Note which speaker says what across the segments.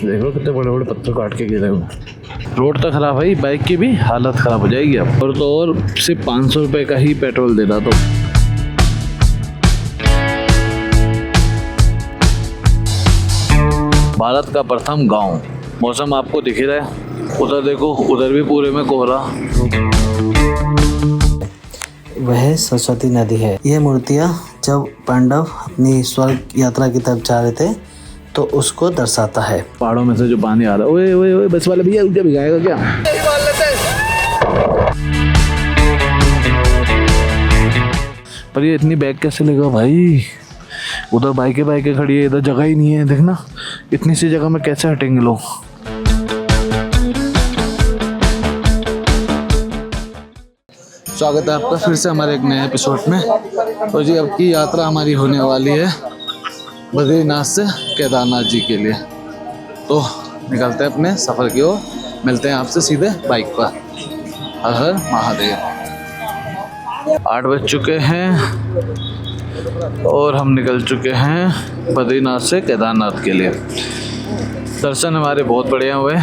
Speaker 1: देखो कितने बड़े बड़े पत्थर काट के गिरे हुए। रोड तो खराब है, बाइक की भी हालत खराब हो जाएगी अब। और तो और सिर्फ 500 रुपये का ही पेट्रोल देना। तो भारत का प्रथम गांव, मौसम आपको दिख ही रहा है। उधर देखो, उधर भी पूरे में कोहरा।
Speaker 2: वह सरस्वती नदी है। यह मूर्तियाँ जब पांडव अपनी स्वर्ग यात्रा की तरफ जा रहे थे तो उसको दर्शाता है।
Speaker 1: पहाड़ों में से जो पानी आ रहा है, ओए ओए ओए, बस वाले भैया उल्टे भिगाएगा क्या? पर ये इतनी बैग कैसे लेगा भाई? उधर बाइकें खड़ी है, इधर जगह ही नहीं है। देखना इतनी सी जगह में कैसे हटेंगे लोग। स्वागत है आपका फिर से हमारे एक नए एपिसोड में। तो जी अब की यात्रा हमारी होने वाली है बद्रीनाथ से केदारनाथ जी के लिए। तो निकलते हैं अपने सफ़र की ओर। मिलते हैं आपसे सीधे बाइक पर। हर हर महादेव। 8 बज चुके हैं और हम निकल चुके हैं बद्रीनाथ से केदारनाथ के लिए। दर्शन हमारे बहुत बढ़िया हुए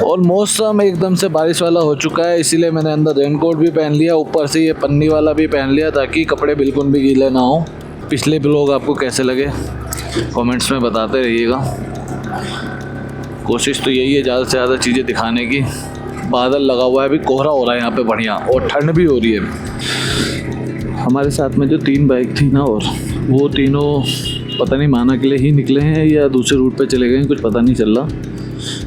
Speaker 1: और मौसम एकदम से बारिश वाला हो चुका है, इसीलिए मैंने अंदर रेनकोट भी पहन लिया, ऊपर से ये पन्नी वाला भी पहन लिया ताकि कपड़े बिल्कुल भी गीले ना हो। पिछले ब्लॉग आपको कैसे लगे कमेंट्स में बताते रहिएगा। कोशिश तो यही है ज़्यादा से ज़्यादा चीज़ें दिखाने की। बादल लगा हुआ है, अभी कोहरा हो रहा है यहाँ पे बढ़िया, और ठंड भी हो रही है। हमारे साथ में जो 3 बाइक थी ना, और वो तीनों पता नहीं माना के लिए ही निकले हैं या दूसरे रूट पे चले गए हैं, कुछ पता नहीं चल रहा।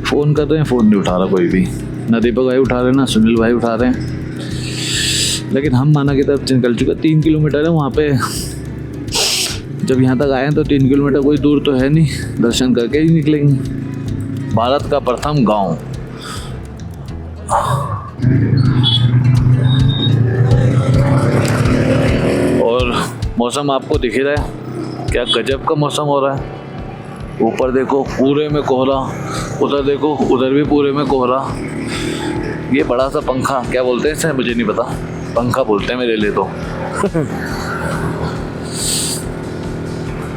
Speaker 1: फ़ोन कर रहे हैं, फ़ोन नहीं उठा रहा कोई भी। ना दीपक भाई उठा रहे हैं, ना सुनील भाई उठा रहे हैं। लेकिन हम माना की तरफ निकल चुके। 3 किलोमीटर है वहाँ पे। जब यहाँ तक आए हैं तो 3 किलोमीटर कोई दूर तो है नहीं, दर्शन करके ही निकलेंगे। भारत का प्रथम गांव। और मौसम आपको दिख ही रहा है, क्या गजब का मौसम हो रहा है। ऊपर देखो पूरे में कोहरा, उधर देखो उधर भी पूरे में कोहरा। ये बड़ा सा पंखा क्या बोलते हैं इसे, मुझे नहीं पता, पंखा बोलते हैं मेरे लिए तो।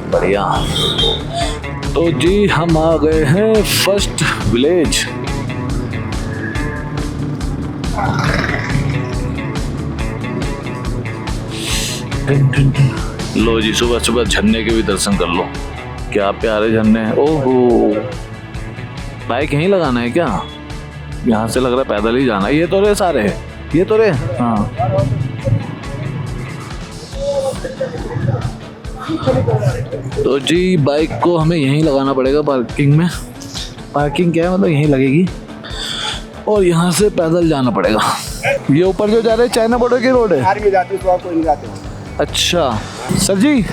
Speaker 1: बढ़िया। तो जी हम आ गए हैं फर्स्ट विलेज। लो जी, सुबह सुबह झरने के भी दर्शन कर लो। क्या प्यारे झरने हैं। ओहो, बाइक यहीं लगाना है क्या? यहाँ से लग रहा है पैदल ही जाना है। ये तो रहे सारे, ये तो रहे। हाँ तो जी बाइक को हमें यहीं लगाना पड़ेगा पार्किंग में। पार्किंग क्या है, मतलब यहीं लगेगी और यहाँ से पैदल जाना पड़ेगा। ये ऊपर जो जा रहे हैं चाइना बॉर्डर की रोड है।
Speaker 3: आर्मी जाती है, कोई नहीं जाते।
Speaker 1: अच्छा सर जी,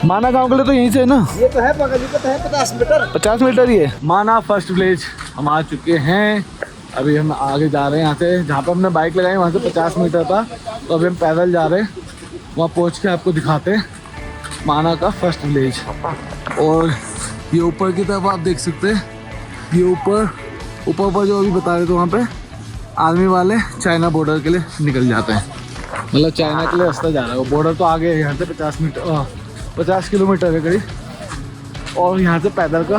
Speaker 1: माना गांव के लिए तो यहीं से है ना?
Speaker 3: ये तो है बगल में, तो है 50 मीटर।
Speaker 1: 50 मीटर ही है। माना फर्स्ट विलेज हम आ चुके हैं। अभी हम आगे जा रहे हैं यहाँ से, जहाँ पर हमने बाइक लगाई वहाँ से 50 मीटर था, तो अभी हम पैदल जा रहे हैं। वहाँ पहुँच के आपको दिखाते हैं माना का फर्स्ट विलेज। और ये ऊपर की तरफ आप देख सकते हैं, ये ऊपर जो अभी बता रहे थे वहाँ पे आर्मी वाले चाइना बॉर्डर के लिए निकल जाते हैं। मतलब चाइना के लिए रास्ता जा रहा है। वो बॉर्डर तो आगे है यहाँ से 50 किलोमीटर है करीब, और यहाँ से पैदल का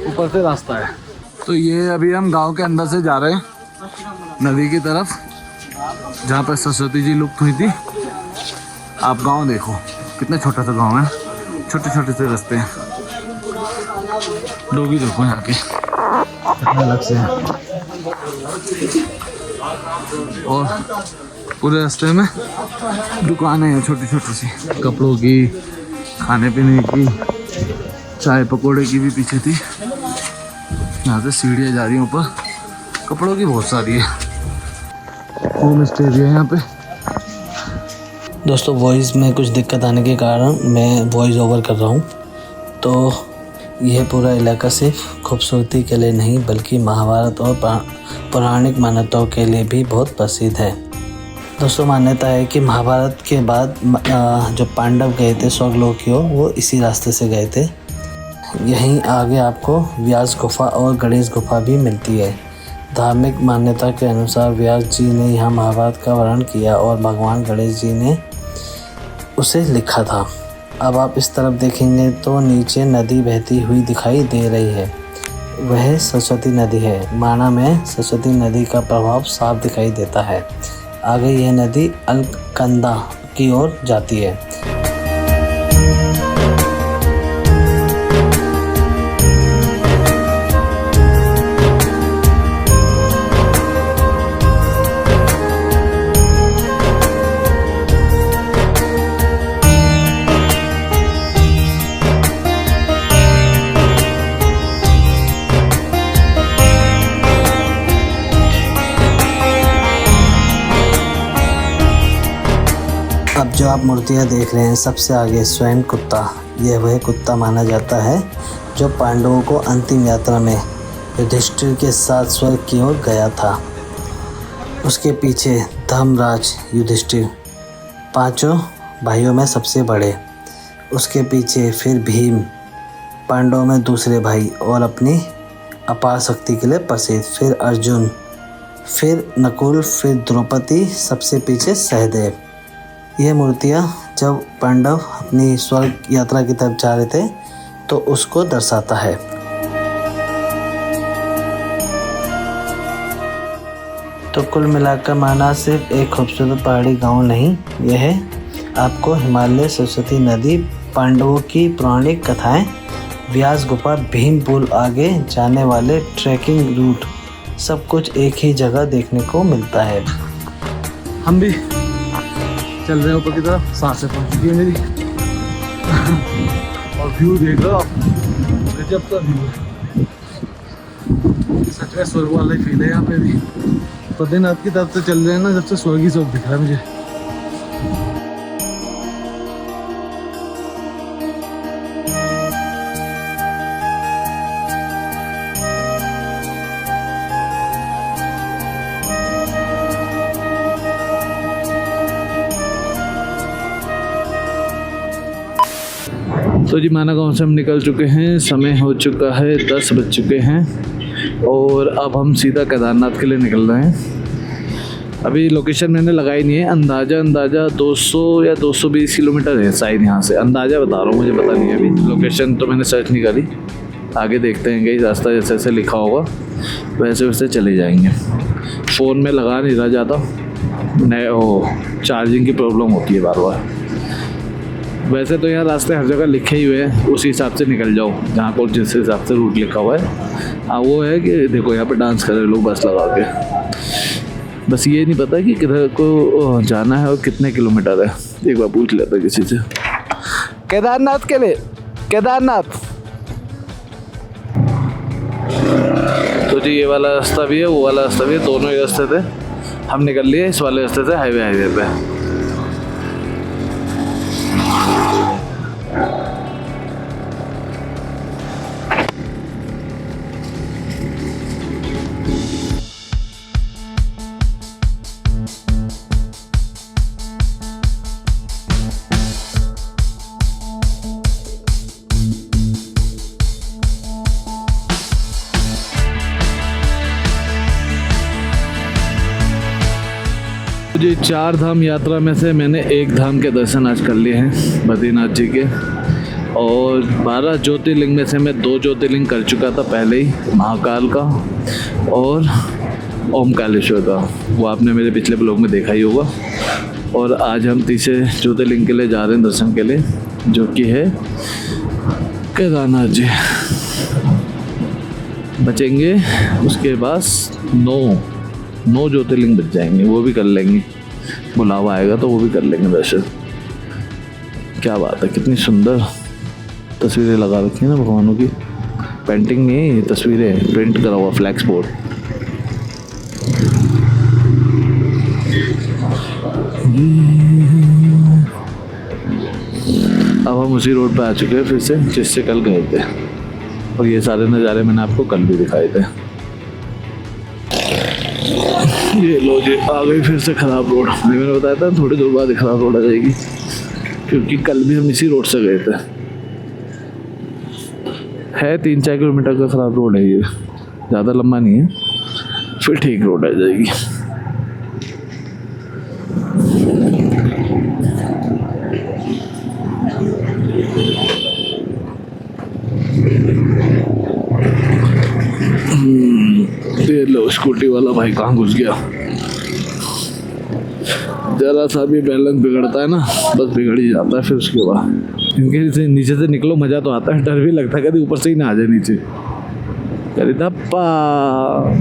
Speaker 1: ऊपर से रास्ता है। तो ये अभी हम गांव के अंदर से जा रहे हैं नदी की तरफ, जहाँ पर सरस्वती जी लुप्त हुई थी। आप गांव देखो, कितना छोटा सा गांव है, छोटे छोटे से रास्ते हैं। लोग ही देखो यहाँ के कितना अलग से हैं। और पूरे रास्ते में दुकानें हैं छोटी छोटी सी, कपड़ों की, खाने पीने की, चाय पकौड़े की भी पीछे थी। यहाँ से सीढ़ियाँ जा रही हैं ऊपर, कपड़ों की बहुत सारी है। होम स्टे भी है यहाँ पे।
Speaker 2: दोस्तों वॉइस में कुछ दिक्कत आने के कारण मैं वॉइस ओवर कर रहा हूँ। तो यह पूरा इलाका सिर्फ खूबसूरती के लिए नहीं बल्कि महाभारत और पौराणिक मान्यताओं के लिए भी बहुत प्रसिद्ध है। दोस्तों मान्यता है कि महाभारत के बाद जो पांडव गए थे स्वर्गलोक की ओर, वो इसी रास्ते से गए थे। यहीं आगे आपको व्यास गुफा और गणेश गुफा भी मिलती है। धार्मिक मान्यता के अनुसार व्यास जी ने यहाँ महाभारत का वर्णन किया और भगवान गणेश जी ने उसे लिखा था। अब आप इस तरफ देखेंगे तो नीचे नदी बहती हुई दिखाई दे रही है। वह सरस्वती नदी है। माना में सरस्वती नदी का प्रभाव साफ दिखाई देता है। आगे यह नदी अलकनंदा की ओर जाती है। अब जो आप मूर्तियाँ देख रहे हैं, सबसे आगे स्वयं कुत्ता, यह वह कुत्ता माना जाता है जो पांडवों को अंतिम यात्रा में युधिष्ठिर के साथ स्वर्ग की ओर गया था। उसके पीछे धर्मराज युधिष्ठिर, पांचों भाइयों में सबसे बड़े। उसके पीछे फिर भीम, पांडवों में दूसरे भाई और अपनी अपार शक्ति के लिए प्रसिद्ध। फिर अर्जुन, फिर नकुल, फिर द्रौपदी, सबसे पीछे सहदेव। यह मूर्तियाँ जब पांडव अपनी स्वर्ग यात्रा की तरफ जा रहे थे तो उसको दर्शाता है। तो कुल मिलाकर माना सिर्फ एक खूबसूरत पहाड़ी गांव नहीं, यह आपको हिमालय, सरस्वती नदी, पांडवों की पौराणिक कथाएं, व्यास गुफा, भीम पुल, आगे जाने वाले ट्रैकिंग रूट, सब कुछ एक ही जगह देखने को मिलता है।
Speaker 1: हम भी चल रहे हैं ऊपर की तरफ, सांसें पहुंच चुकी है मेरी। और व्यू देख लो आप, गजब का व्यू है, सच में स्वर्ग वाला ही फील है यहाँ पे भी। बद्रीनाथ की तरफ से चल रहे हैं ना, जब से स्वर्ग ही सब दिख रहा है मुझे। तो जी माना गांव से हम निकल चुके हैं, समय हो चुका है 10 बज चुके हैं और अब हम सीधा केदारनाथ के लिए निकल रहे हैं। अभी लोकेशन मैंने लगाई नहीं है, अंदाज़ा 200 या 220 किलोमीटर है शायद यहाँ से, अंदाज़ा बता रहा हूँ, मुझे पता नहीं है अभी, लोकेशन तो मैंने सर्च नहीं करी। आगे देखते हैं कि रास्ता जैसे जैसे लिखा होगा वैसे वैसे चले जाएंगे। फ़ोन में लगा नहीं रहा ज़्यादा, चार्जिंग की प्रॉब्लम होती है बार बार। वैसे तो यहाँ रास्ते हर जगह लिखे ही हुए हैं, उसी हिसाब से निकल जाओ जहाँ को जिस हिसाब से रूट लिखा हुआ है। हाँ वो है कि देखो यहाँ पे डांस कर रहे लोग बस लगा के, बस ये नहीं पता कि किधर को जाना है और कितने किलोमीटर है। एक बार पूछ लेता किसी से। केदारनाथ के लिए, केदारनाथ। तो जी ये वाला रास्ता भी है, वो वाला रास्ता भी है, दोनों ही रास्ते थे। हम निकल लिए इस वाले रास्ते से, हाईवे पे। जी 4 धाम यात्रा में से मैंने 1 धाम के दर्शन आज कर लिए हैं, बद्रीनाथ जी के। और 12 ज्योतिर्लिंग में से मैं 2 ज्योतिर्लिंग कर चुका था पहले ही, महाकाल का और ओमकालेश्वर का, वो आपने मेरे पिछले ब्लॉग में देखा ही होगा। और आज हम तीसरे ज्योतिर्लिंग के लिए जा रहे हैं दर्शन के लिए, जो कि है केदारनाथ जी। बचेंगे उसके बाद 9 ज्योतिर्लिंग बच जाएंगे, वो भी कर लेंगे, बुलावा आएगा तो वो भी कर लेंगे दर्शन। क्या बात है, कितनी सुंदर तस्वीरें लगा रखी है ना भगवानों की। पेंटिंग नहीं है, तस्वीरें प्रिंट करा हुआ फ्लैक्स बोर्ड। अब हम उसी रोड पे आ चुके हैं फिर से, जिससे कल गए थे, और ये सारे नज़ारे मैंने आपको कल भी दिखाए थे। ये लो जी आ गई फिर से ख़राब रोड। मैंने बताया था थोड़ी दूर बाद ख़राब रोड आ जाएगी, क्योंकि कल भी हम इसी रोड से गए थे। है 3-4 किलोमीटर का ख़राब रोड है ये, ज़्यादा लंबा नहीं है, फिर ठीक रोड आ जाएगी। ये लो स्कूटी वाला भाई कहाँ घुस गया। जरा सा भी बैलेंस बिगड़ता है ना, बस बिगड़ ही जाता है फिर उसके बाद। इनके से नीचे से निकलो मज़ा तो आता है, डर भी लगता है कभी ऊपर से ही ना आ जाए नीचे। करी धप्पा,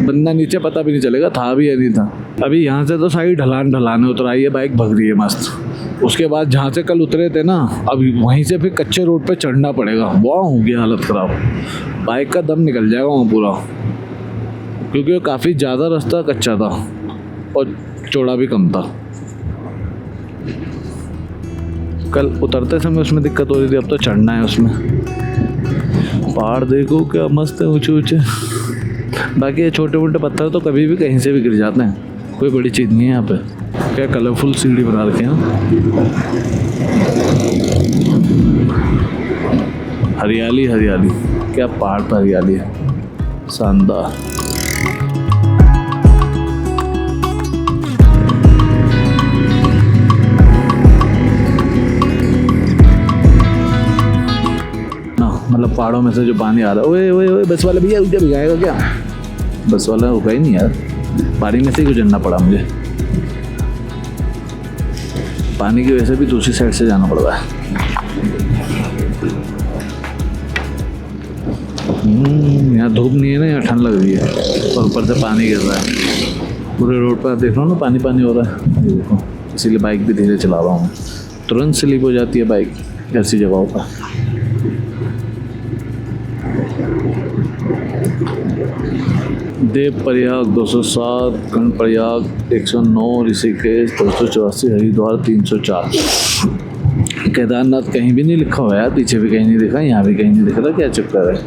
Speaker 1: बंदा नीचे पता भी नहीं चलेगा था भी या नहीं था। अभी यहाँ से तो सारी ढलान उतर आई है, बाइक भग रही है मस्त। उसके बाद जहाँ से कल उतरे थे ना, अभी वहीं से फिर कच्चे रोड पे चढ़ना पड़ेगा। वहाँ हो गया हालत ख़राब, बाइक का दम निकल जाएगा वहाँ पूरा, क्योंकि काफ़ी ज़्यादा रास्ता कच्चा था और चौड़ा भी कम था। कल उतरते समय उसमें दिक्कत हो रही थी, अब तो चढ़ना है उसमें। पहाड़ देखो क्या मस्त है, ऊंचे ऊंचे। बाकी ये छोटे मोटे पत्थर तो कभी भी कहीं से भी गिर जाते हैं, कोई बड़ी चीज़ नहीं है यहाँ पे। क्या कलरफुल सीढ़ी बना रखे हैं, हरियाली हरियाली, क्या पहाड़ पर हरियाली है, शानदार। मतलब पहाड़ों में से जो पानी आ रहा है। ओए ओए ओए, बस वाला भैया उधर भिगाएगा क्या? बस वाला रुका ही नहीं यार, पानी में से ही गुजरना पड़ा मुझे। पानी की वजह से भी दूसरी साइड से जाना पड़ रहा है। यहाँ धूप नहीं है ना, यहाँ ठंड लग रही है और ऊपर से पानी गिर रहा है पूरे रोड पर। आप देख रहे हो ना, पानी पानी हो रहा है, ये देखो। इसीलिए बाइक भी धीरे चला रहा हूँ, तुरंत स्लिप हो जाती है बाइक ऐसी जगहों पर। देव प्रयाग 207, कर्णप्रयाग 109, ऋषिकेश 284, हरिद्वार 304। केदारनाथ कहीं भी नहीं लिखा हुआ है, पीछे भी कहीं नहीं दिखा, यहाँ भी कहीं नहीं दिख रहा, क्या चक्कर है?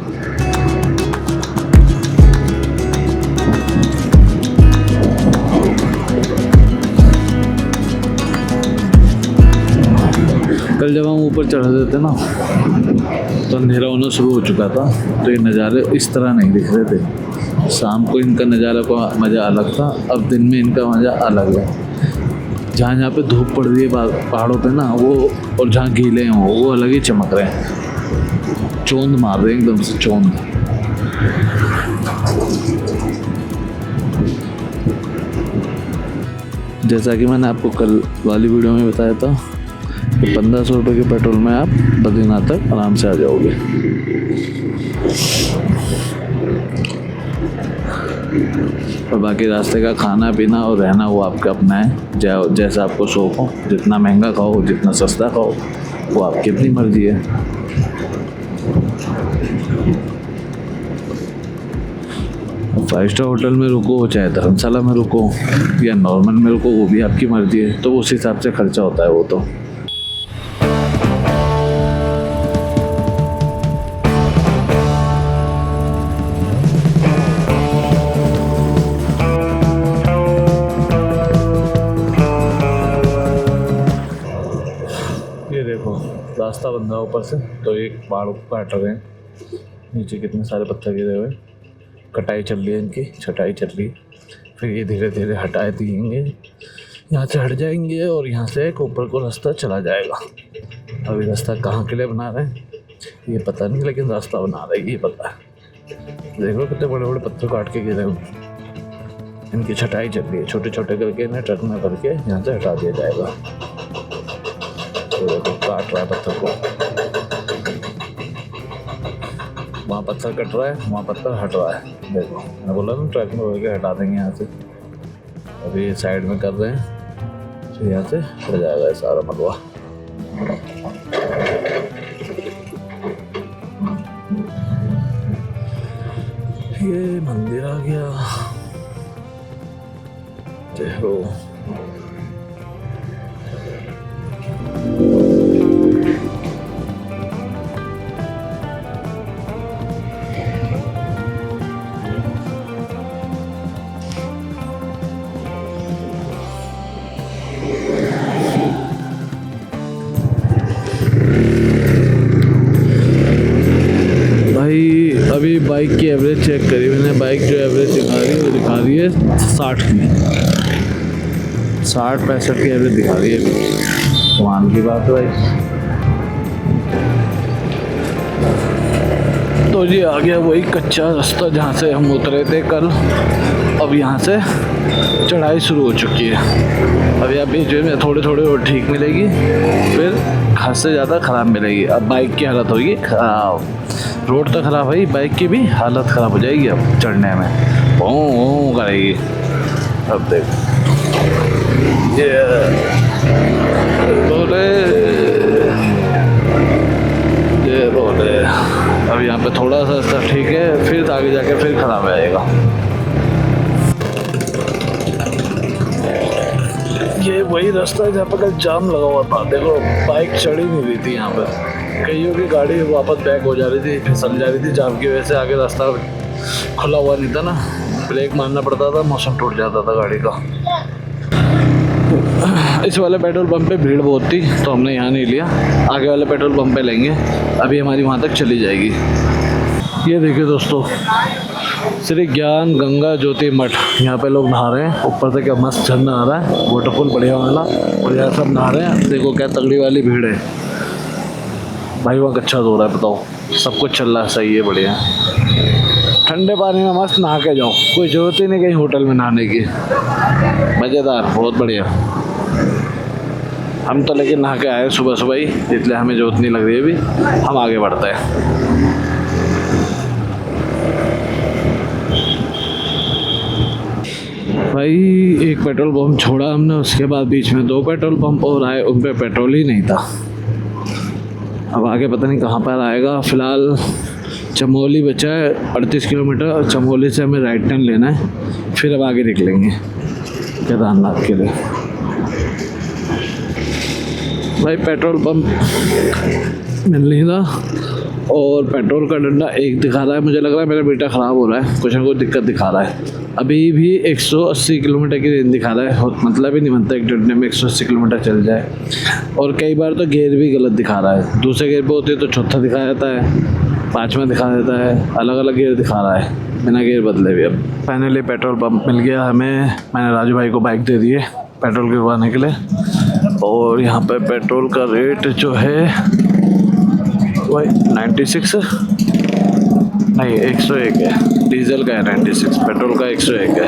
Speaker 1: कल जब हम ऊपर चढ़ रहे थे ना, तो अंधेरा होना शुरू हो चुका था, तो ये नज़ारे इस तरह नहीं दिख रहे थे। शाम को इनका नज़ारा का मज़ा अलग था, अब दिन में इनका मज़ा अलग है। जहाँ जहाँ पे धूप पड़ रही है पहाड़ों पे ना, वो और जहाँ गीले हैं वो अलग ही चमक रहे हैं, चोंद मार रहे हैं एकदम से, चोंद। जैसा कि मैंने आपको कल वाली वीडियो में बताया था कि 1500 रुपये के पेट्रोल में आप बद्रीनाथ तक आराम से आ जाओगे। और बाकी रास्ते का खाना पीना और रहना वो आपका अपना है, जैसा आपको शौक हो। जितना महंगा खाओ, जितना सस्ता खाओ, वो आपकी अपनी मर्जी है। फाइव स्टार होटल में रुको, चाहे धर्मशाला में रुको या नॉर्मल में रुको, वो भी आपकी मर्जी है। तो उस हिसाब से खर्चा होता है वो तो। रास्ता बन रहा है ऊपर से, तो एक पहाड़ को काट रहे हैं, नीचे कितने सारे पत्थर गिरे हुए, कटाई चल रही है इनकी, छटाई चल रही है। फिर ये धीरे धीरे हटाए दिएंगे, यहाँ से हट जाएंगे और यहाँ से एक ऊपर को रास्ता चला जाएगा। अभी रास्ता कहाँ के लिए बना रहे हैं ये पता नहीं, लेकिन रास्ता बना रहे हैं ये पता है। देखो कितने बड़े बड़े पत्थर काट के गिरे हुए, इनकी छटाई चल रही है। छोटे छोटे करके इन्हें ट्रक में भर के यहाँ से हटा दिया जाएगा। तो काट रहा है पत्थर को, वहाँ पत्थर कट रहा है, वहाँ पत्थर हट रहा है। देखो मैंने बोला ना, ट्रक में भर के हटा देंगे यहाँ से। अभी साइड में कर रहे हैं, तो यहाँ से हट जाएगा सारा मलबा। ये मंदिर आ गया, देखो। अभी बाइक की एवरेज चेक करी मैंने। बाइक जो एवरेज दिखा रही है वो दिखा रही है 60 की, 60-65 की एवरेज दिखा रही है। कमाल की बात है भाई। तो जी आ गया वही कच्चा रास्ता जहाँ से हम उतरे थे कल। अब यहाँ से चढ़ाई शुरू हो चुकी है। अब यहाँ बीच में थोड़े थोड़े और ठीक मिलेगी, फिर हद से ज़्यादा ख़राब मिलेगी। अब बाइक की हालत होगी ख़राब, रोड तो ख़राब है, बाइक की भी हालत ख़राब हो जाएगी अब चढ़ने में, ओ करेगी। अब देख ये बोले अब यहाँ पे थोड़ा सा रास्ता ठीक है, फिर आगे जाके फिर ख़राब आएगा। ये वही रास्ता है जहाँ पर कल जाम लगा हुआ था। देखो बाइक चढ़ी नहीं रही थी यहाँ पर, कईयों की गाड़ी वापस बैक हो जा रही थी, फिसल जा रही थी जाम की वजह से। आगे रास्ता खुला हुआ नहीं था ना, ब्रेक मारना पड़ता था, मौसम टूट जाता था गाड़ी का। इस वाले पेट्रोल पंप पे भीड़ बहुत थी तो हमने यहाँ नहीं लिया, आगे वाले पेट्रोल पंप पे लेंगे। अभी हमारी वहाँ तक चली जाएगी। ये देखिए दोस्तों, श्री ज्ञान गंगा ज्योति मठ, यहाँ पे लोग नहा रहे हैं। ऊपर से क्या मस्त झरना आ रहा है, वाटरफॉल बढ़िया वाला, और यहाँ सब नहा रहे हैं। देखो क्या तगड़ी वाली भीड़ है भाई, वहाँ अच्छा हो रहा है। बताओ सब कुछ चल रहा है, सही है, बढ़िया। ठंडे पानी में मस्त नहा के जाओ, कोई ज़रूरत ही नहीं कहीं होटल में नहाने की, मज़ेदार, बहुत बढ़िया। हम तो लेकिन नहा के आए सुबह सुबह ही, इसलिए हमें ज़रूरत नहीं लग रही है अभी, हम आगे बढ़ते हैं। भाई एक पेट्रोल पंप छोड़ा हमने, उसके बाद बीच में 2 पेट्रोल पंप और आए, उन पे पेट्रोल ही नहीं था। अब आगे पता नहीं कहाँ पर आएगा। फ़िलहाल चमोली बचा है 38 किलोमीटर, और चमोली से हमें राइट टर्न लेना है, फिर अब आगे निकलेंगे केदारनाथ के लिए। भाई पेट्रोल पंप मिल नहीं रहा, और पेट्रोल का डंडा एक दिखा रहा है। मुझे लग रहा है मेरा बेटा ख़राब हो रहा है, कुछ ना कुछ दिक्कत दिखा रहा है। अभी भी 180 किलोमीटर की रेंज दिखा रहा है, मतलब ही नहीं बनता एक डंडे में 180 किलोमीटर चल जाए। और कई बार तो गेयर भी गलत दिखा रहा है, दूसरे गेयर पे होती है तो चौथा दिखा जाता है, 5वां दिखा देता है, अलग अलग गेयर दिखा रहा है बिना गेयर बदले भी। अब फाइनली पेट्रोल पंप मिल गया हमें। मैंने राजू भाई को बाइक दे दी है पेट्रोल गिरवाने के लिए, और यहाँ पे पेट्रोल का रेट जो है वही 96 नहीं 101 है, डीजल का है 96, पेट्रोल का 101 है।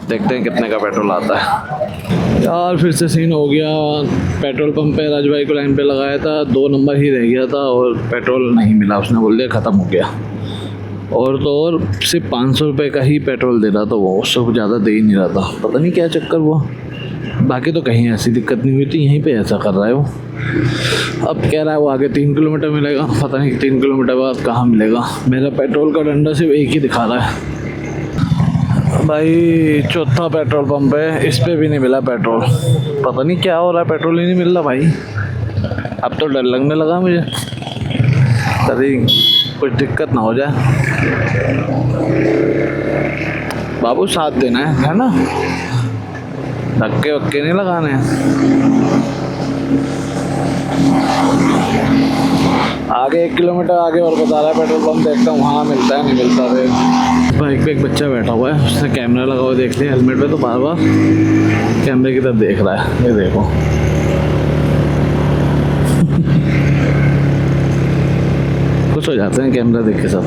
Speaker 1: देखते हैं कितने का पेट्रोल आता है। यार फिर से सीन हो गया, पेट्रोल पंप पे राजू भाई को लाइन पे लगाया था, 2 नंबर ही रह गया था और पेट्रोल नहीं मिला, उसने बोल दिया ख़त्म हो गया। और तो और सिर्फ 500 रुपये का ही पेट्रोल दे रहा था वो, उससे ज़्यादा दे ही नहीं रहा था, पता नहीं क्या चक्कर हुआ। बाकी तो कहीं ऐसी दिक्कत नहीं हुई थी, यहीं पे ऐसा कर रहा है वो। अब कह रहा है वो आगे 3 किलोमीटर मिलेगा, पता नहीं 3 किलोमीटर बाद कहाँ मिलेगा। मेरा पेट्रोल का डंडा सिर्फ एक ही दिखा रहा है। भाई चौथा पेट्रोल पंप है, इस पे भी नहीं मिला पेट्रोल, पता नहीं क्या हो रहा है, पेट्रोल ही नहीं मिल रहा भाई। अब तो डर लगने लगा मुझे, कभी कुछ दिक्कत ना हो जाए। बाबू साथ देना है ना, धक्के वक्के नहीं लगाने हैं। आगे 1 किलोमीटर आगे और बता रहा है पेट्रोल पंप, देखता हूँ वहाँ मिलता है नहीं मिलता। फिर बाइक पे एक बच्चा बैठा हुआ है, उसने कैमरा लगा हुआ देख लिया हेलमेट पे, तो बार बार कैमरे की तरफ देख रहा है। ये देखो कुछ हो जाते हैं कैमरा देख के सब।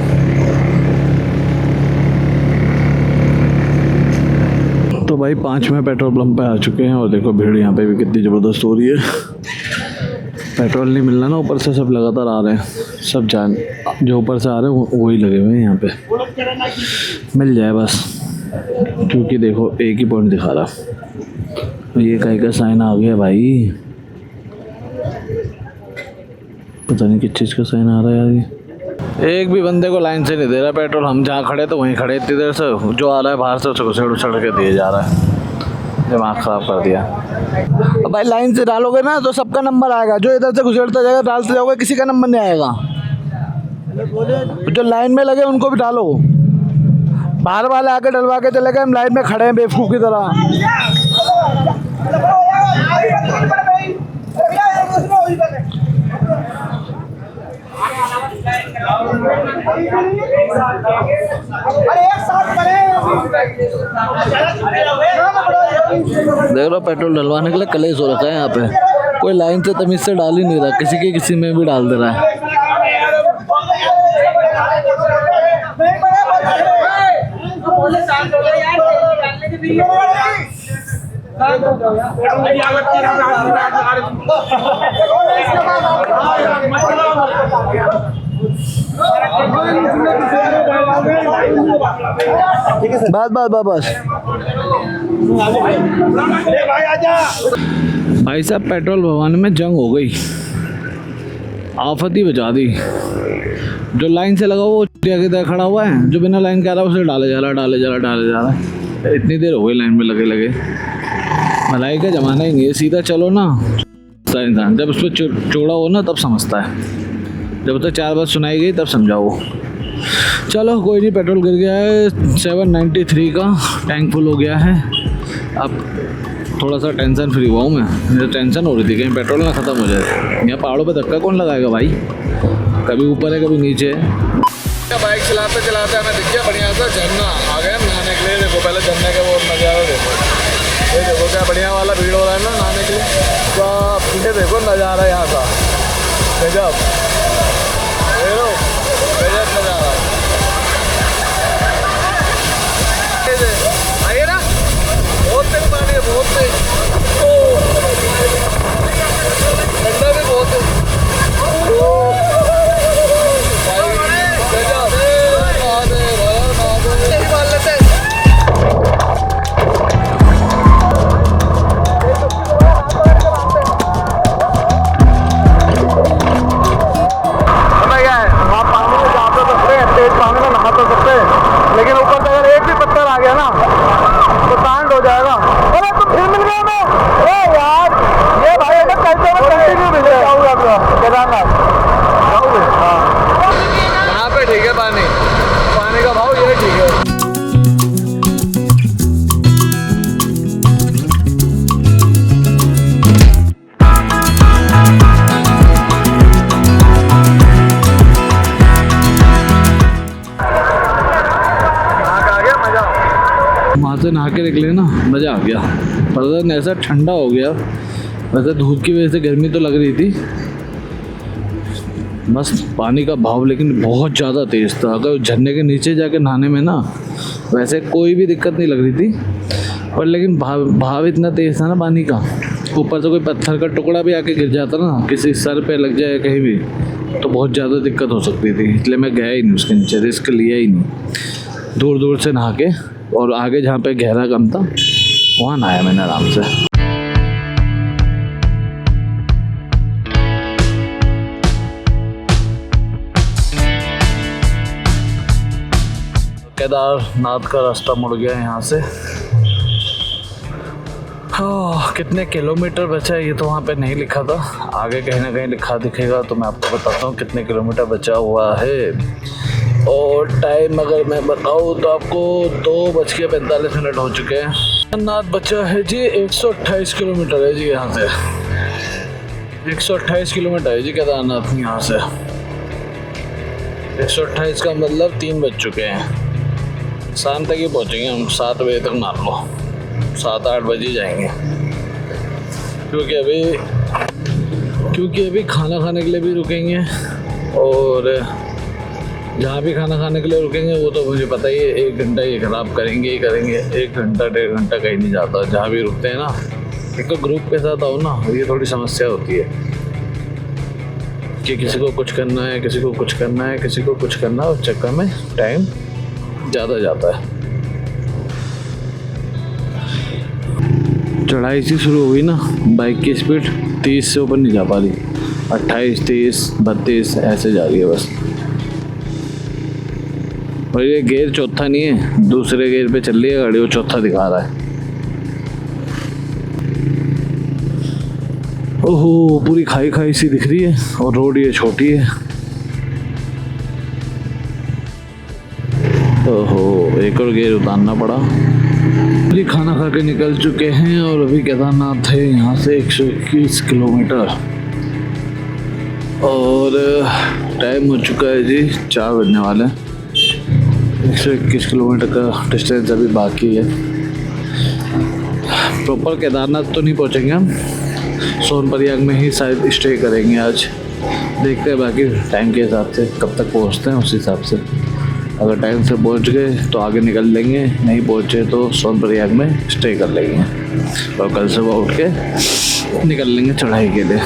Speaker 1: तो भाई 5वें पेट्रोल पंप पे आ चुके हैं, और देखो भीड़ यहाँ पे भी कितनी ज़बरदस्त हो रही है। पेट्रोल नहीं मिल रहा ना, ऊपर से सब लगातार आ रहे हैं, सब जान जो ऊपर से आ रहे हैं वही लगे हुए हैं यहाँ पे। मिल जाए बस, क्योंकि देखो एक ही पॉइंट दिखा रहा। ये कहीं का साइन आ गया भाई, पता नहीं किस चीज़ का साइन आ रहा है यार। ये एक भी बंदे को लाइन से नहीं दे रहा पेट्रोल, हम जहाँ खड़े तो वहीं खड़े, इतनी देर से जो आ रहा है बाहर से उसे घुसड़ उछड़ के दिए जा रहा है, दिमाग ख़राब कर दिया। अब भाई लाइन से डालोगे ना तो सबका नंबर आएगा, जो इधर से घुसेड़ता जाएगा डालते जाओगे किसी का नंबर नहीं आएगा। जो लाइन में लगे उनको भी डालो, बाहर वाले आके डलवा के चले गए, हम लाइन में खड़े हैं बेवकूफ़ की तरह। देख लो पेट्रोल डलवाने के लिए कलेश हो रखा है यहाँ पे, कोई लाइन से तमीज से डाल ही नहीं रहा, किसी के किसी में भी डाल दे रहा है। बस बस बस बस। भाई साहब पेट्रोल भरवाने में जंग हो गई, आफत ही बचा दी। जो लाइन से लगा वो आगे खड़ा हुआ है, जो बिना लाइन के आ रहा है उसे डाले जा रहा है। इतनी देर हो गई लाइन में लगे लगे। भलाई का जमाना ही नहीं है, सीधा चलो ना इंसान। जब उस पर चौड़ा हो ना तब समझता है, जब तक 4 बार सुनाई गई तब समझाओ। चलो कोई नहीं, पेट्रोल गिर गया है 793 का, टैंक फुल हो गया है। अब थोड़ा सा टेंशन फ्री हुआ हूँ मैं, मुझे टेंशन हो रही थी कहीं पेट्रोल ना ख़त्म हो जाए। यहाँ पहाड़ों पे धक्का कौन लगाएगा भाई, कभी ऊपर है कभी नीचे है। बाइक चलाते चलाते हमें दिख गया बढ़िया सा झरना, आ गया नहाने के लिए। देखो पहले झरने का वो नज़ारा देखो, ये देखो क्या बढ़िया वाला भीड़ हो रहा है ना नहाने के लिए। तो ये देखो नज़ारा यहाँ का, गजब गजब नज़ारा। आइए ना, बहुत तेज पानी है, बहुत तेज, ठंडा भी बहुत है। लेकिन ऊपर से अगर एक भी पत्थर आ गया ना तो कांड हो जाएगा। अरे तुम फिर मिल गए मैं, अरे यार ये भाई अगर कैसे में कंटिन्यू मिल जाऊंगा केदारनाथ जाओगे। हाँ यहाँ पे ठीक है, पानी का भाव ये ठीक है। वहाँ से नहा के निकले ना, मज़ा आ गया। पर ऐसा ठंडा हो गया, वैसे धूप की वजह से गर्मी तो लग रही थी, बस पानी का भाव लेकिन बहुत ज़्यादा तेज़ था। अगर झरने के नीचे जाके नहाने में ना वैसे कोई भी दिक्कत नहीं लग रही थी, पर लेकिन भाव इतना तेज़ था ना पानी का। ऊपर से कोई पत्थर का टुकड़ा भी आके गिर जाता ना, किसी सर पे लग जाए कहीं भी, तो बहुत ज़्यादा दिक्कत हो सकती थी। इसलिए मैं गया ही नहीं उसके नीचे, रिस्क लिया ही नहीं। दूर दूर से नहा के, और आगे जहाँ पे गहरा कम था वहाँ नहाया मैंने आराम से। केदारनाथ का रास्ता मुड़ गया यहाँ से। कितने किलोमीटर बचा है ये तो वहाँ पे नहीं लिखा था, आगे कहीं ना कहीं लिखा दिखेगा तो मैं आपको बताता हूँ कितने किलोमीटर बचा हुआ है। और टाइम अगर मैं बताऊँ तो आपको 2:45 हो चुके हैं। केदारनाथ बचा है जी 128 किलोमीटर है जी, यहाँ से 128 किलोमीटर है जी केदारनाथ यहाँ से। 128 का मतलब 3 बज चुके हैं, शाम तक ही पहुँचेंगे हम, 7 बजे तक मान लो, 7-8 बजे जाएंगे। क्योंकि अभी खाना खाने के लिए भी रुकेंगे, और जहाँ भी खाना खाने के लिए रुकेंगे वो तो मुझे पता ही है 1 घंटा ये ख़राब करेंगे ही करेंगे। 1 घंटा 1.5 घंटा कहीं नहीं जाता जहाँ भी रुकते हैं ना। एक तो ग्रुप के साथ आओ ना, ये थोड़ी समस्या होती है कि किसी को कुछ करना है, किसी को कुछ करना है, किसी को कुछ करना है, उस चक्कर में टाइम ज़्यादा जाता है। चढ़ाई से शुरू हुई ना, बाइक की स्पीड 30 से ऊपर नहीं जा पा रही, 28, 30, 32 ऐसे जा रही है बस। और ये गियर चौथा नहीं है, दूसरे गियर पे चल रही है गाड़ी, वो चौथा दिखा रहा है। ओहो, पूरी खाई खाई सी दिख रही है, और रोड ये छोटी है। ओहो, एक और गियर उतारना पड़ा। अभी खाना खा के निकल चुके हैं, और अभी केदारनाथ है यहाँ से 121 किलोमीटर, और टाइम हो चुका है जी 4 बजने वाले। 121 किलोमीटर का डिस्टेंस अभी बाकी है। प्रॉपर केदारनाथ तो नहीं पहुँचेंगे हम, सोनप्रयाग में ही शायद स्टे करेंगे आज। देखते हैं बाकी टाइम के हिसाब से कब तक पहुँचते हैं, उस हिसाब से अगर टाइम से पहुंच गए तो आगे निकल लेंगे, नहीं पहुंचे तो सोनप्रयाग में स्टे कर लेंगे और कल सुबह उठ के निकल लेंगे चढ़ाई के लिए।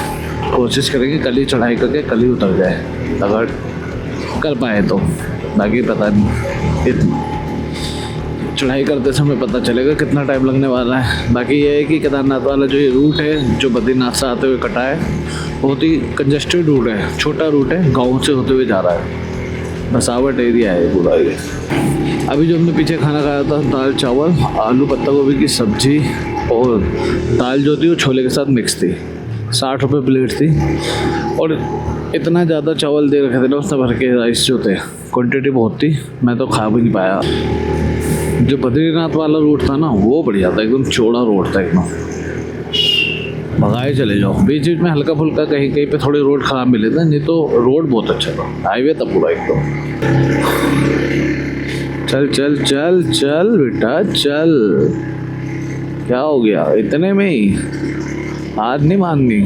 Speaker 1: कोशिश करेंगे कल ही चढ़ाई करके कल ही उतर जाए, अगर कर पाए तो। बाकी पता नहीं, चढ़ाई करते समय पता चलेगा कितना टाइम लगने वाला है। बाकी ये है कि केदारनाथ वाला जो ये रूट है जो बद्रीनाथ से आते हुए कटा है, बहुत ही कंजेस्टेड रूट है, छोटा रूट है, गाँव से होते हुए जा रहा है, बसावट एरिया है पूरा ये। अभी जो हमने पीछे खाना खाया था, दाल चावल आलू पत्ता गोभी की सब्जी और दाल जो थी वो छोले के साथ मिक्स थी, 60 रुपये प्लेट थी। और इतना ज़्यादा चावल दे रखे थे ना उसमें भर के, राइस जो थे, क्वांटिटी बहुत थी, मैं तो खा भी नहीं पाया। जो बद्रीनाथ वाला रोड था ना वो बढ़िया था, एकदम चौड़ा रोड था एकदम, भगाए चले जाओ। बीच बीच में हल्का फुल्का कहीं कहीं पे थोड़े रोड खराब मिले थे, नहीं तो रोड बहुत अच्छा था, हाईवे था पूरा एकदम। चल चल चल चल बेटा चल, क्या हो गया इतने में ही, हाथ नहीं माननी।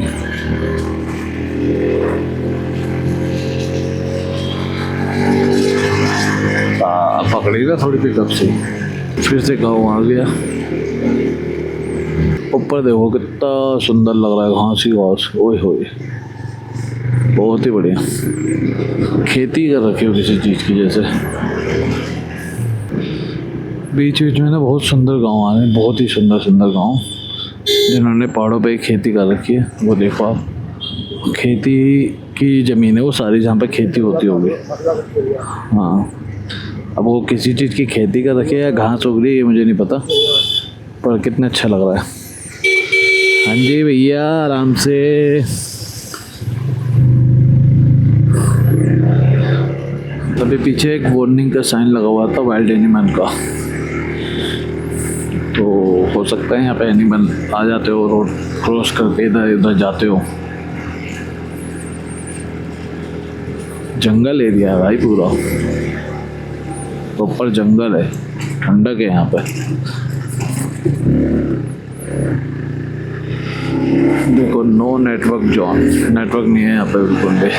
Speaker 1: पकड़ी ना थोड़ी पिकअप से, फिर से गाँव आ गया। ऊपर देखो कितना सुंदर लग रहा है, घास ही घास, ओए होए बहुत ही बढ़िया। खेती कर रखी हो किसी चीज़ की जैसे। बीच बीच में ना बहुत सुंदर गांव आ रहे हैं, बहुत ही सुंदर सुंदर गांव, जिन्होंने पहाड़ों पे खेती कर रखी है। वो देखो आप, खेती की ज़मीन है वो सारी, जहाँ पे खेती होती होगी। हाँ, अब वो किसी चीज़ की खेती कर रखी है या घास उग रही है मुझे नहीं पता, पर कितना अच्छा लग रहा है। हाँ जी भैया, आराम से। अभी पीछे एक वार्निंग का साइन लगा हुआ था वाइल्ड एनिमल का, तो हो सकता है यहाँ पे एनिमल आ जाते हो, रोड क्रॉस करके इधर उधर जाते हो। जंगल एरिया है भाई पूरा, प्रॉपर जंगल है, ठंडक है यहाँ पे। देखो नो नेटवर्क जोन, नेटवर्क नहीं है यहाँ पे बिल्कुल भी।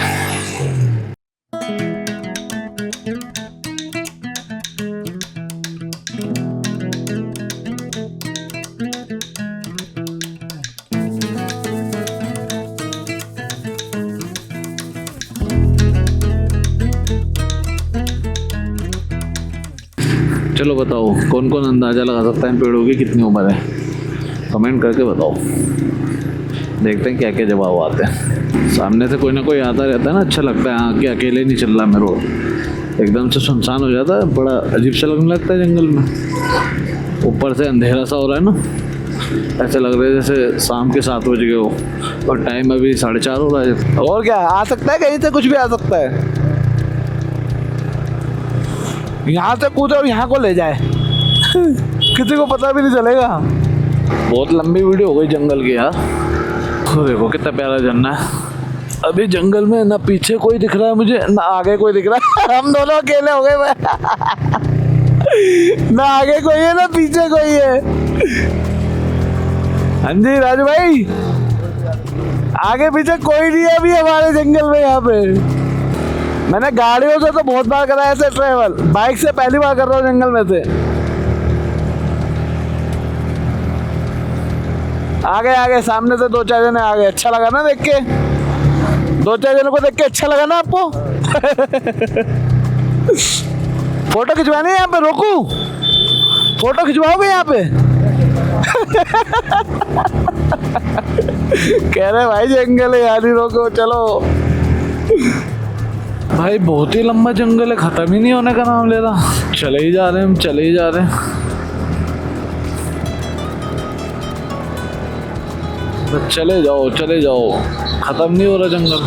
Speaker 1: चलो बताओ कौन कौन अंदाज़ा लगा सकता है इन पेड़ों की कितनी उम्र है, कमेंट करके बताओ। देखते हैं क्या क्या जवाब आते हैं। सामने से कोई ना कोई आता रहता है ना, अच्छा लगता है। हाँ, कि अकेले नहीं चल रहा मैं, रोड एकदम से सुनसान हो जाता है, बड़ा अजीब सा लगने लगता है जंगल में। ऊपर से अंधेरा सा हो रहा है ना, ऐसे लग रहा है जैसे शाम के 7 बज गए हो और टाइम अभी 4:30 हो रहा है।
Speaker 3: और क्या आ सकता है, कहीं से कुछ भी आ सकता है। यहाँ से कूदे और यहाँ को ले जाए किसी को पता भी नहीं चलेगा।
Speaker 1: बहुत लंबी वीडियो हो गई जंगल की यार। तो देखो कितना प्यारा झरना है। अभी जंगल में ना पीछे कोई दिख रहा है मुझे, ना आगे कोई दिख रहा है। हम दोनों अकेले हो गए ना आगे कोई है ना पीछे कोई है। हाँ जी राजू भाई, आगे पीछे कोई नहीं है अभी हमारे जंगल में। यहाँ पे मैंने गाड़ियों से तो बहुत बार करा ऐसे ट्रेवल, बाइक से पहली बार कर रहा हूँ जंगल में से। आगे आगे सामने से 2-4 जने आ गए, अच्छा लगा ना देख के। 2-4 जनों को देख के अच्छा लगा ना आपको। फोटो खिंचवानी है यहाँ पे, रोकू फोटो खिंचवाओगे यहाँ पे? कह रहे भाई जंगल है यार, रोको चलो। भाई बहुत ही लंबा जंगल है, खत्म ही नहीं होने का नाम ले रहा। चले ही जा रहे हैं हम, चले ही जा रहे हैं। बस चले जाओ चले जाओ, खत्म नहीं हो रहा जंगल।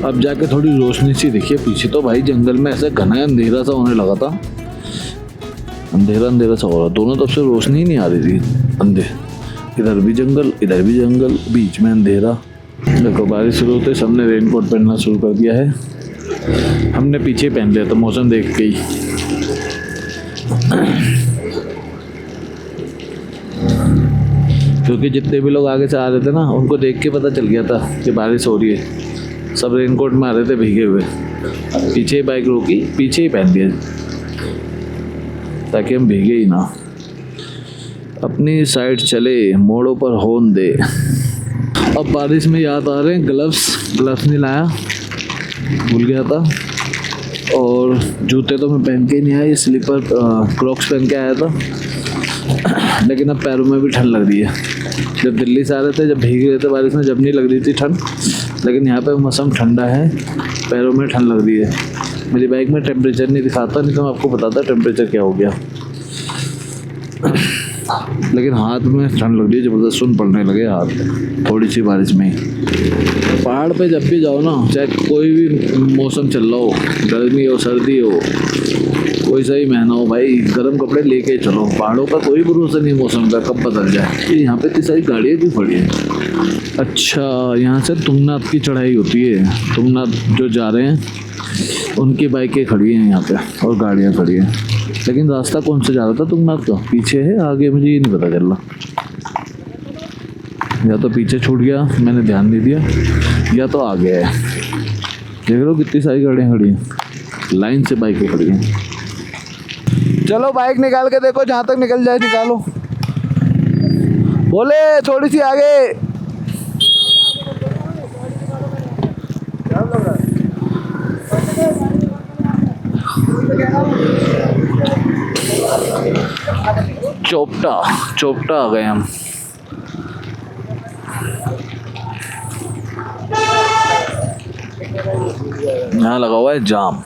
Speaker 1: अब जाके थोड़ी रोशनी सी दिखी है पीछे, तो भाई जंगल में ऐसे घना अंधेरा सा होने लगा था। अंधेरा अंधेरा सा हो रहा, दोनों तरफ से रोशनी ही नहीं आ रही थी। इधर भी जंगल, इधर भी जंगल, बीच में अंधेरा। देखो बारिश शुरू होते सबने रेनकोट पहनना शुरू कर दिया है। हमने पीछे पहन लिया था मौसम देख के ही। क्योंकि जितने भी लोग आगे से आ रहे थे ना, उनको देख के पता चल गया था कि बारिश हो रही है। सब रेनकोट में आ रहे थे भीगे हुए। पीछे ही बाइक रोकी, पीछे ही पहन दिया ताकि हम भीगे ही ना। अपनी साइड चले, मोड़ों पर हॉर्न दे। अब बारिश में याद आ रहे हैं ग्लव्स नहीं लाया, भूल गया था। और जूते तो मैं पहन के ही नहीं आया, स्लीपर क्रॉक्स पहन के आया था। लेकिन अब पैरों में भी ठंड लग रही है। जब दिल्ली से आ रहे थे, जब भीग रहे थे बारिश में, जब नहीं लग रही थी ठंड, लेकिन यहाँ पे मौसम ठंडा है, पैरों में ठंड लग रही है। मेरी बाइक में टेम्परेचर नहीं दिखाता, नहीं तो मैं आपको बताता टेम्परेचर क्या हो गया। लेकिन हाथ में ठंड लग रही है, ज़बरदस्त सुन पड़ने लगे हाथ थोड़ी सी बारिश में ही। पहाड़ पे जब भी जाओ ना, चाहे कोई भी मौसम चल रहा हो, गर्मी हो सर्दी हो, कोई सा ही महीना हो भाई, गर्म कपड़े लेके चलो। पहाड़ों का कोई भरोसा नहीं मौसम का, कब बदल जाए। यहाँ पे इतनी सारी गाड़ियाँ क्यों खड़ी हैं? अच्छा, यहाँ से तुंगनाथ की चढ़ाई होती है। तुंगनाथ जो जा रहे हैं उनकी बाइकें खड़ी हैं यहाँ पे और गाड़ियाँ खड़ी हैं। लेकिन रास्ता कौन से जा रहा था तुंगनाथ का? पीछे है, आगे मुझे ये नहीं पता चल रहा। या तो पीछे छूट गया, मैंने ध्यान नहीं दिया, या तो आगे है। देख लो कितनी सारी गाड़ियाँ खड़ी हैं, लाइन से बाइकें खड़ी हैं।
Speaker 3: चलो बाइक निकाल के देखो, जहाँ तक निकल जाए निकालो। बोले थोड़ी सी आगे।
Speaker 1: चोपटा आ गए हम। यहाँ लगा हुआ है जाम।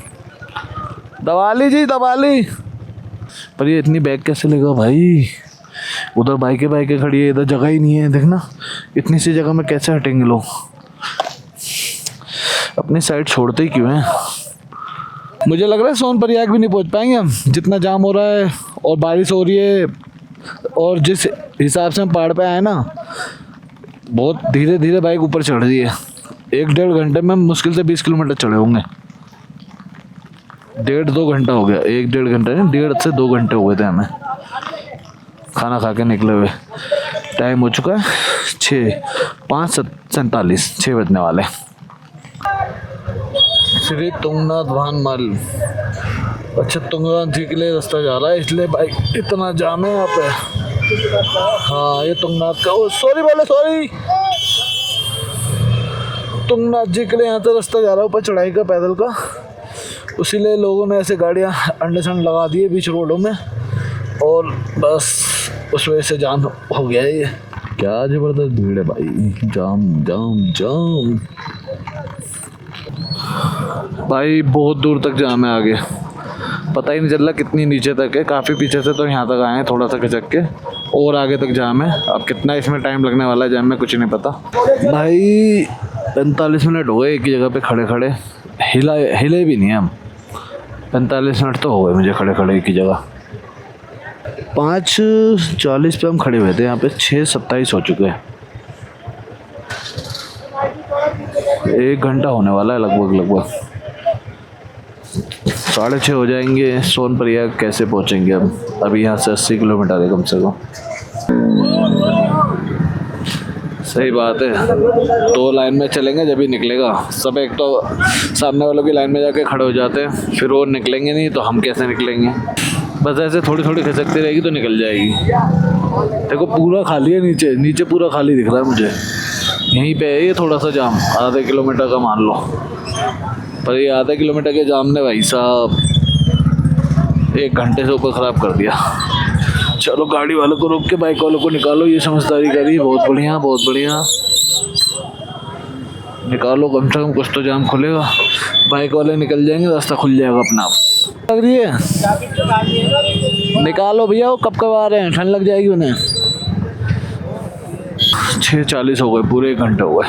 Speaker 3: दवाली जी, दवाली।
Speaker 1: पर ये इतनी बैग कैसे लेगा भाई? उधर बाइकें खड़ी है, इधर जगह ही नहीं है। देखना इतनी सी जगह में कैसे हटेंगे लोग? अपनी साइड छोड़ते ही क्यों हैं?
Speaker 3: मुझे लग रहा है सोनप्रयाग भी नहीं पहुंच पाएंगे हम, जितना जाम हो रहा है और बारिश हो रही है। और जिस हिसाब से हम पहाड़ पे आए ना, बहुत धीरे धीरे बाइक ऊपर चढ़ रही है। 1-1.5 घंटे में मुश्किल से 20 किलोमीटर चढ़े होंगे।
Speaker 1: 1.5-2 घंटा हो गया। 1-1.5 घंटे नहीं, 1.5 से 2 घंटे हो गए थे हमें खाना खा के निकले हुए। टाइम हो चुका है 5:47, 6 बजने वाले। श्री तुंगनाथ भानमल। अच्छा, तुंगनाथ जी के लिए रास्ता जा रहा है, इसलिए बाइक इतना जाम है यहाँ पे। हाँ, ये तुंगनाथ का, सॉरी, तुंगनाथ जी के लिए यहाँ से रास्ता जा रहा है, ऊपर चढ़ाई का, पैदल का। उसीलिए लोगों ने ऐसे गाड़ियाँ अंडे संड लगा दी है बीच रोडों में, और बस उस वजह से जाम हो गया है। ये क्या जबरदस्त भीड़ है भाई, जाम भाई। बहुत दूर तक जाम है आगे, पता ही नहीं चल रहा कितनी नीचे तक है। काफ़ी पीछे से तो यहाँ तक आए हैं, थोड़ा सा खिसक के, और आगे तक जाम है। अब कितना इसमें टाइम लगने वाला है जाम में कुछ नहीं पता भाई। 45 मिनट हो गए एक ही जगह पे खड़े, हिले भी नहीं हम। 45 मिनट तो हो गए मुझे खड़े एक ही जगह। 5:40 पे हम खड़े हुए थे यहाँ पे, 6:27 हो चुके हैं। 1 घंटा होने वाला है लगभग। 6:30 हो जाएंगे। सोनप्रयाग कैसे पहुँचेंगे हम? अभी यहाँ से 80 किलोमीटर है कम से कम। सही बात है, 2 लाइन में चलेंगे जब ही निकलेगा सब। एक तो सामने वालों की लाइन में जाके खड़े हो जाते हैं, फिर वो निकलेंगे नहीं तो हम कैसे निकलेंगे? बस ऐसे थोड़ी खिसकती रहेगी तो निकल जाएगी। देखो पूरा खाली है, नीचे पूरा खाली दिख रहा है मुझे। यहीं पे है ये थोड़ा सा जाम, आधे किलोमीटर का मान लो। पर ये आधे किलोमीटर के जाम ने भाई साहब 1 घंटे से ऊपर ख़राब कर दिया। चलो गाड़ी वालों को रोक के बाइक वालों को निकालो, ये समझदारी करी। बहुत बढ़िया निकालो, कम से कम कुछ तो जाम खुलेगा। बाइक वाले निकल जाएंगे, रास्ता खुल जाएगा अपना आप। लग रही है, निकालो भैया, वो कब आ रहे हैं, ठंड लग जाएगी उन्हें। 6:40 हो गए, पूरे 1 घंटे हो गए।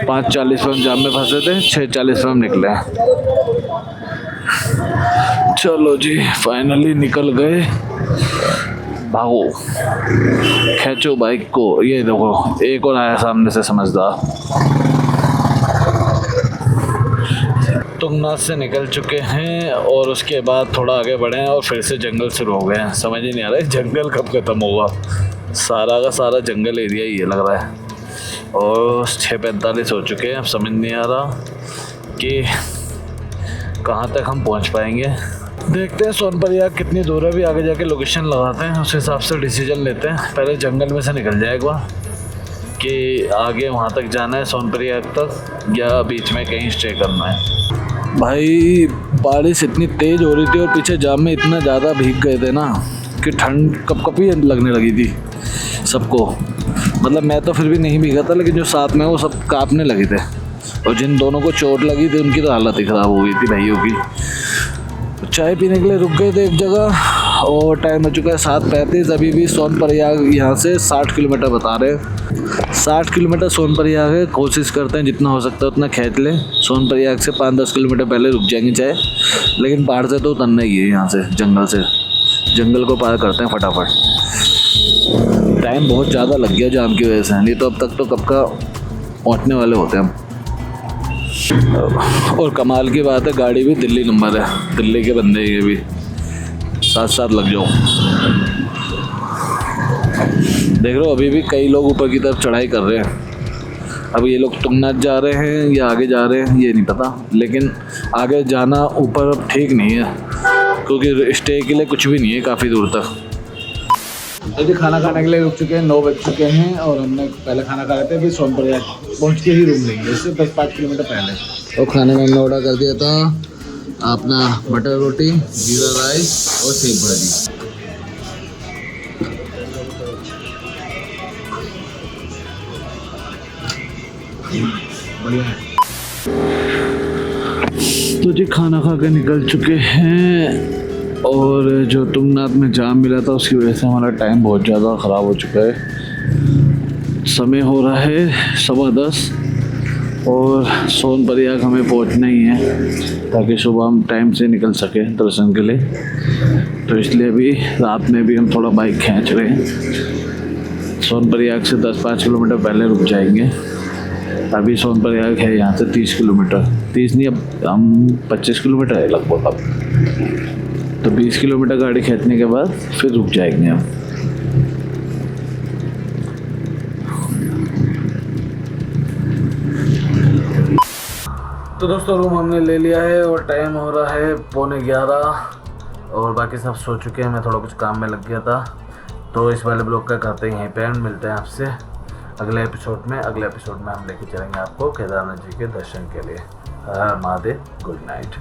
Speaker 1: 5:40 पर हम जाम में फंसे थे, 6:40 पर हम निकले हैं। चलो जी, फाइनली निकल गए। भागो, खींचो बाइक को। ये देखो एक और आया सामने से समझदार। तुंगनाथ से निकल चुके हैं और उसके बाद थोड़ा आगे बढ़े हैं और फिर से जंगल शुरू हो गए हैं। समझ ही नहीं आ रहा है जंगल कब खत्म होगा। सारा का सारा जंगल एरिया ही है लग रहा है।
Speaker 3: और 6:45 हो चुके हैं। अब समझ नहीं आ रहा कि कहाँ तक हम पहुँच पाएंगे। देखते हैं सोनप्रयाग कितनी दूर है, अभी आगे जाके लोकेशन लगाते हैं, उस हिसाब से डिसीजन लेते हैं। पहले जंगल में से निकल जाए एक बार कि आगे वहाँ तक जाना है सोनप्रयाग तक या बीच में कहीं स्टे करना है। भाई बारिश इतनी तेज़ हो रही थी और पीछे जाम में इतना ज़्यादा भीग गए थे ना कि ठंड कपकपी लगने लगी थी सबको। मतलब मैं तो फिर भी नहीं भीगा था, लेकिन जो साथ में वो सब कांपने लगे थे। और जिन दोनों को चोट लगी थी उनकी तो हालत ही ख़राब हो गई थी भाइयों की। चाय पीने के लिए रुक गए थे एक जगह और टाइम हो चुका है 7:35। अभी भी सोनप्रयाग यहाँ से 60 किलोमीटर बता रहे हैं। 60 किलोमीटर सोनप्रयाग है। कोशिश करते हैं जितना हो सकता है उतना खींच लें। सोनप्रयाग से 5-10 किलोमीटर पहले रुक जाएंगे चाहे, लेकिन पहाड़ से तो उतरना ही है। यहाँ से जंगल को पार करते हैं फटाफट। टाइम बहुत ज़्यादा लग गया जाम की वजह से, नहीं तो अब तक तो कब का पहुँचने वाले होते हैं हम। और कमाल की बात है गाड़ी भी दिल्ली नंबर है, दिल्ली के बंदे ये भी। साथ लग जाओ। देख रहे हो अभी भी कई लोग ऊपर की तरफ चढ़ाई कर रहे हैं। अब ये लोग तुंगनाथ जा रहे हैं या आगे जा रहे हैं ये नहीं पता, लेकिन आगे जाना ऊपर अब ठीक नहीं है क्योंकि स्टे के लिए कुछ भी नहीं है काफ़ी दूर तक।
Speaker 1: अभी खाना खाने के लिए रुक चुके हैं, 9 बज चुके हैं और हमने पहले खाना खा लेते हैं, फिर सोनप्रयाग पहुँच के ही रूम लेंगे, इससे 10-5 किलोमीटर पहले। और खाने में हमने ऑर्डर कर दिया था अपना बटर रोटी, जीरा राइस और सेव भाजी। बढ़िया है।
Speaker 3: तो जी खाना खा के निकल चुके हैं और जो तुंगनाथ में जाम मिला था उसकी वजह से हमारा टाइम बहुत ज़्यादा ख़राब हो चुका है। समय हो रहा है 10:15 और सोनप्रयाग हमें पहुंचना ही है ताकि सुबह हम टाइम से निकल सके दर्शन के लिए। तो इसलिए अभी रात में भी हम थोड़ा बाइक खींच रहे हैं। सोनप्रयाग से 10-5 किलोमीटर पहले रुक जाएंगे। अभी सोनप्रयाग है यहाँ से 30 किलोमीटर, 30 नहीं अब हम 25 किलोमीटर है लगभग अब। तो 20 किलोमीटर गाड़ी खींचने के बाद फिर रुक जाएंगे हम।
Speaker 1: तो दोस्तों रूम हमने ले लिया है और टाइम हो रहा है 11:15 और बाकी सब सो चुके हैं। मैं थोड़ा कुछ काम में लग गया था। तो इस वाले ब्लॉग का करते हैं यहीं पे एंड। मिलते हैं आपसे अगले एपिसोड में। अगले एपिसोड में हम लेके चलेंगे आपको केदारनाथ जी के दर्शन के लिए। हर हर महादेव, गुड नाइट।